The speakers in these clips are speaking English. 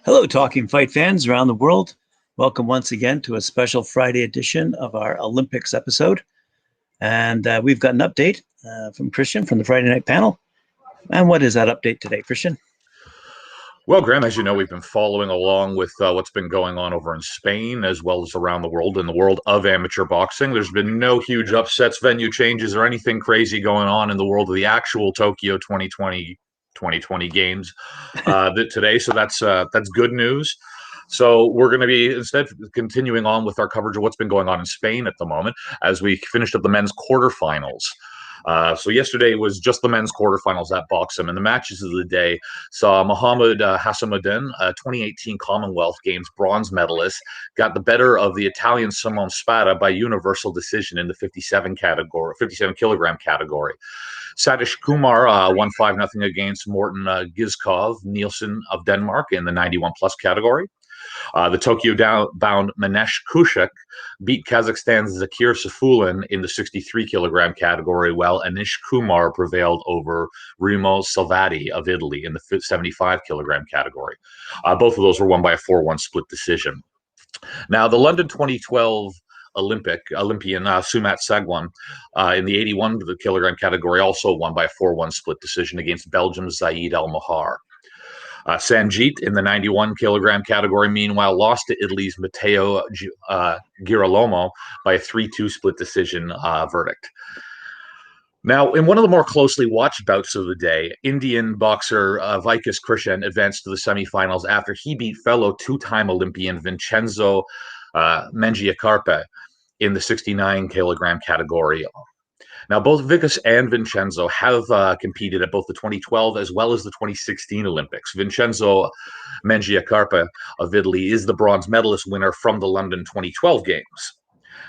Hello, Talking Fight fans around the world. Welcome once again to a special Friday edition of our Olympics episode. And we've got an update from Christian from the Friday night panel. And what is that update today, Christian? Well, Graham, as you know, we've been following along with what's been going on over in Spain as well as around the world in the world of amateur boxing. There's been no huge upsets, venue changes, or anything crazy going on in the world of the actual Tokyo 2020 games today. So that's good news. So we're going to be instead continuing on with our coverage of what's been going on in Spain at the moment as we finished up the men's quarterfinals. So yesterday was just the men's quarterfinals at boxam, and the matches of the day saw Mohamed Hassanuddin, a 2018 Commonwealth Games bronze medalist, got the better of the Italian Simone Spada by universal decision in the 57 kilogram category. Satish Kumar won 5-0 against Morten Gizkov Nielsen of Denmark in the 91 plus category. The Tokyo-bound Manesh Kushik beat Kazakhstan's Zakir Safulin in the 63 kilogram category, while Anish Kumar prevailed over Remo Salvati of Italy in the 75 kilogram category. Both of those were won by a 4-1 split decision. Now, the London 2012 Olympian Sumat Sagwan in the 81 kilogram category also won by a 4-1 split decision against Belgium's Zaid Al Mahar. Sanjit in the 91 kilogram category, meanwhile, lost to Italy's Matteo Girolamo by a 3-2 split decision verdict. Now, in one of the more closely watched bouts of the day, Indian boxer Vikas Krishan advanced to the semifinals after he beat fellow two-time Olympian Vincenzo Mangiacarpa in the 69 kilogram category. Now, both Vikas and Vincenzo have competed at both the 2012 as well as the 2016 Olympics. Vincenzo Mangiacarpa of Italy is the bronze medalist winner from the London 2012 Games.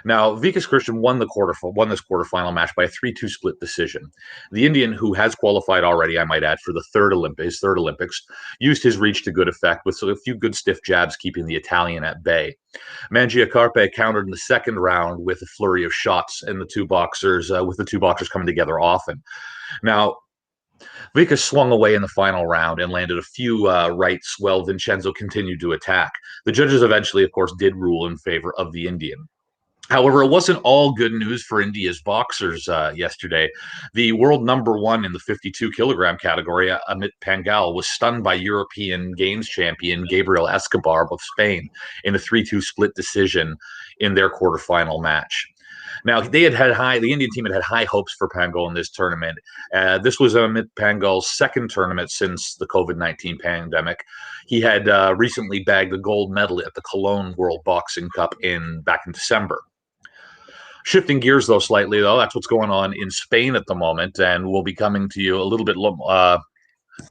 Now, Vikas Krishan won this quarterfinal match by a 3-2 split decision. The Indian, who has qualified already, I might add, for his third Olympics, used his reach to good effect with a few good stiff jabs keeping the Italian at bay. Mangiacarpa countered in the second round with a flurry of shots, and the two boxers coming together often. Now, Vikas swung away in the final round and landed a few rights while Vincenzo continued to attack. The judges eventually, of course, did rule in favor of the Indian. However, it wasn't all good news for India's boxers yesterday. The world number one in the 52 kilogram category, Amit Pangal, was stunned by European Games champion Gabriel Escobar of Spain in a 3-2 split decision in their quarterfinal match. Now, the Indian team had high hopes for Pangal in this tournament. This was Amit Pangal's second tournament since the COVID-19 pandemic. He had recently bagged the gold medal at the Cologne World Boxing Cup back in December. Shifting gears, slightly, that's what's going on in Spain at the moment, and we'll be coming to you a little bit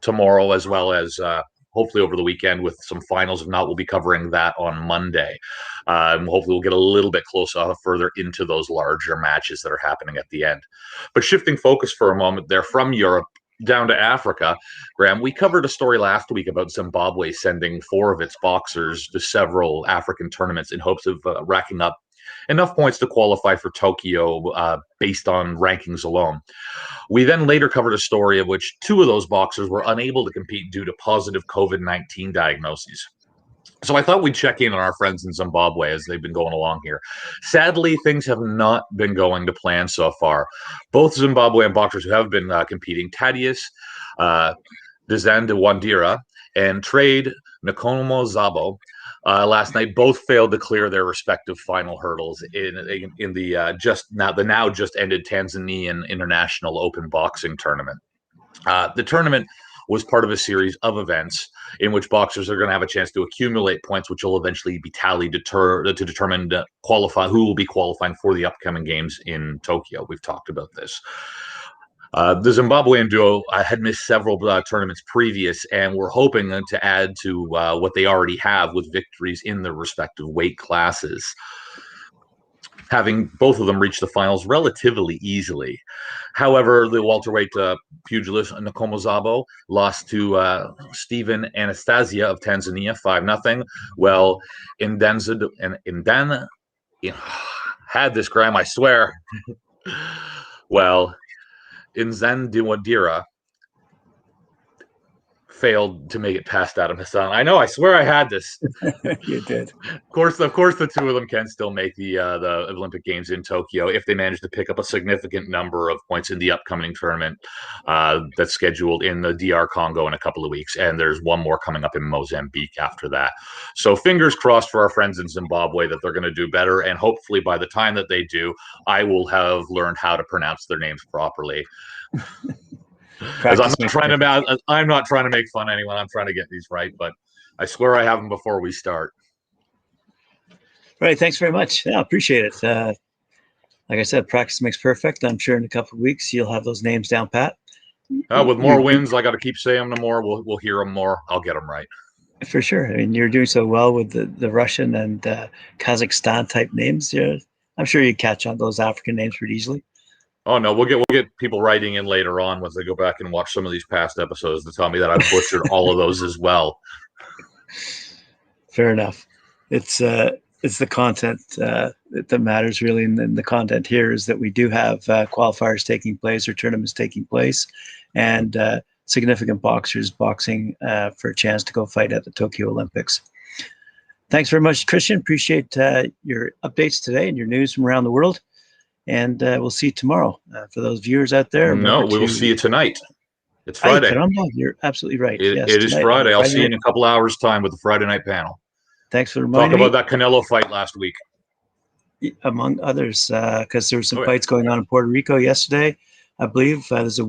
tomorrow as well as hopefully over the weekend with some finals. If not, we'll be covering that on Monday. Hopefully we'll get a little bit further into those larger matches that are happening at the end. But shifting focus for a moment there from Europe down to Africa, Graham, we covered a story last week about Zimbabwe sending 4 of its boxers to several African tournaments in hopes of racking up enough points to qualify for Tokyo based on rankings alone. We then later covered a story of which 2 of those boxers were unable to compete due to positive COVID-19 diagnoses. So I thought we'd check in on our friends in Zimbabwe as they've been going along here. Sadly, things have not been going to plan so far. Both Zimbabwean boxers who have been competing, Thaddeus Dizandewandira and Trade Nkomo Zabo, last night both failed to clear their respective final hurdles in the now just ended Tanzanian International Open Boxing Tournament. The tournament was part of a series of events in which boxers are going to have a chance to accumulate points, which will eventually be tallied to determine who will be qualifying for the upcoming games in Tokyo. We've talked about this. The Zimbabwean duo had missed several tournaments previous and were hoping to add to what they already have with victories in their respective weight classes, having both of them reach the finals relatively easily. However, the welterweight pugilist Nkomo Zabo lost to Stephen Anastasia of Tanzania 5-0. Well, Indan had this, Graham, I swear. Well, Nzandiwadira failed to make it past Adam Hassan. I know. I swear I had this. You did. Of course, the two of them can still make the Olympic Games in Tokyo if they manage to pick up a significant number of points in the upcoming tournament that's scheduled in the DR Congo in a couple of weeks, and there's one more coming up in Mozambique after that. So fingers crossed for our friends in Zimbabwe that they're going to do better, and hopefully by the time that they do, I will have learned how to pronounce their names properly. As I'm not trying to make fun of anyone. I'm trying to get these right, but I swear I have them before we start. Right. Thanks very much. Yeah, appreciate it. Like I said, practice makes perfect. I'm sure in a couple of weeks you'll have those names down pat. With more wins, I got to keep saying them more. We'll hear them more. I'll get them right. For sure. I mean, you're doing so well with the Russian and Kazakhstan type names. I'm sure you catch on those African names pretty easily. Oh no, we'll get people writing in later on once they go back and watch some of these past episodes to tell me that I've butchered all of those as well. Fair enough. It's the content that matters really, and the content here is that we do have qualifiers taking place or tournaments taking place, and significant boxers boxing for a chance to go fight at the Tokyo Olympics. Thanks very much, Christian. Appreciate your updates today and your news from around the world. And we'll see you tomorrow. For those viewers out there. No, we will see you tonight. It's Friday. You're absolutely right. Yes, it is Friday. I'll see you in a couple hours' time with the Friday night panel. Thanks for reminding me. Talk about that Canelo fight last week. Among others, because there were some fights going on in Puerto Rico yesterday. I believe there's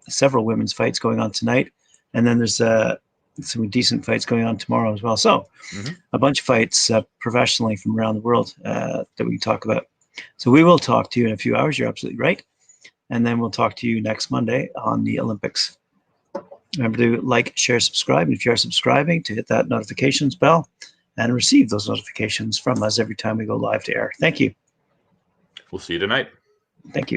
several women's fights going on tonight. And then there's some decent fights going on tomorrow as well. So a bunch of fights professionally from around the world that we can talk about. So we will talk to you in a few hours. You're absolutely right. And then we'll talk to you next Monday on the Olympics. Remember to like, share, subscribe. And if you're subscribing, to hit that notifications bell and receive those notifications from us every time we go live to air. Thank you. We'll see you tonight. Thank you.